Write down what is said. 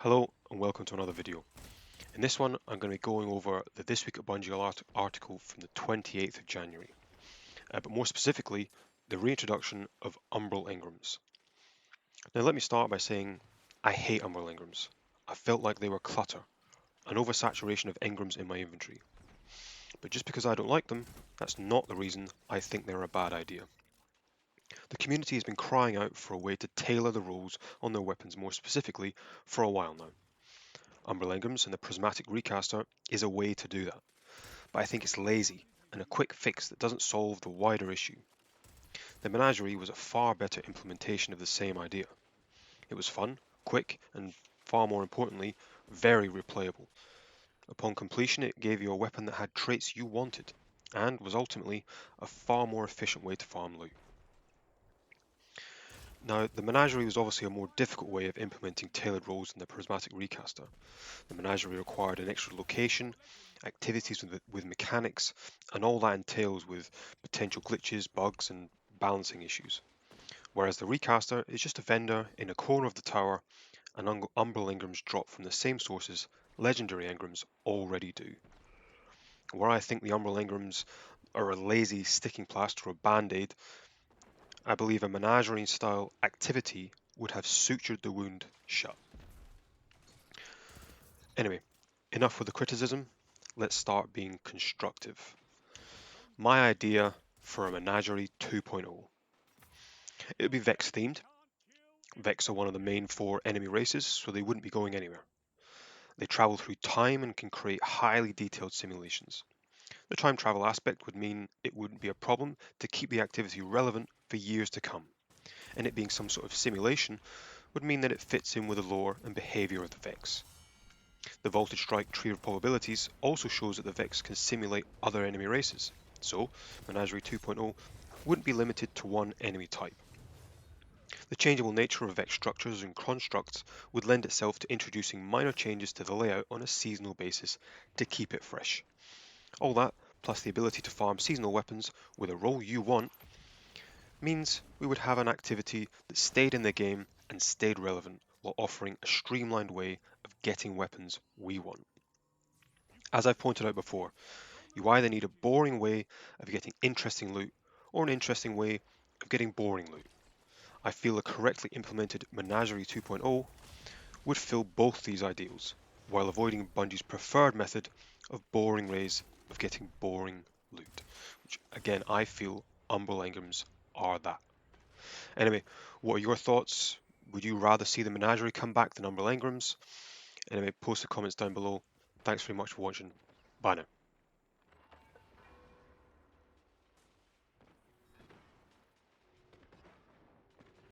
Hello and welcome to another video. In this one I'm going to be going over the This Week at Bungie article from the 28th of January, but more specifically the reintroduction of Umbral Engrams. Now let me start by saying I hate Umbral Engrams. I felt like they were clutter, an oversaturation of engrams in my inventory. But just because I don't like them, that's not the reason I think they're a bad idea. The community has been crying out for a way to tailor the rules on their weapons more specifically for a while now. Umbral Engrams and the Prismatic Recaster is a way to do that, but I think it's lazy and a quick fix that doesn't solve the wider issue. The Menagerie was a far better implementation of the same idea. It was fun, quick, and far more importantly, very replayable. Upon completion, it gave you a weapon that had traits you wanted, and was ultimately a far more efficient way to farm loot. Now, the Menagerie was obviously a more difficult way of implementing tailored roles than the Prismatic Recaster. The Menagerie required an extra location, activities with mechanics, and all that entails with potential glitches, bugs, and balancing issues. Whereas the Recaster is just a vendor in a corner of the tower, and Umbral Engrams drop from the same sources legendary engrams already do. Where I think the Umbral Engrams are a lazy sticking plaster or band-aid, I believe a Menagerie-style activity would have sutured the wound shut. Anyway, enough with the criticism, let's start being constructive. My idea for a Menagerie 2.0. It would be Vex themed. Vex are one of the main 4 enemy races, so they wouldn't be going anywhere. They travel through time and can create highly detailed simulations. The time travel aspect would mean it wouldn't be a problem to keep the activity relevant for years to come, and it being some sort of simulation would mean that it fits in with the lore and behaviour of the Vex. The Voltage Strike tree of probabilities also shows that the Vex can simulate other enemy races, so Menagerie 2.0 wouldn't be limited to one enemy type. The changeable nature of Vex structures and constructs would lend itself to introducing minor changes to the layout on a seasonal basis to keep it fresh. All that, plus the ability to farm seasonal weapons with a role you want, means we would have an activity that stayed in the game and stayed relevant while offering a streamlined way of getting weapons we want. As I've pointed out before, you either need a boring way of getting interesting loot or an interesting way of getting boring loot. I feel a correctly implemented Menagerie 2.0 would fill both these ideals, while avoiding Bungie's preferred method of boring ways of getting boring loot, which again I feel Umbral Engrams are that. Anyway, what are your thoughts? Would you rather see the Menagerie come back than Umbral Engrams? Anyway, post the comments down below. Thanks very much for watching. Bye now.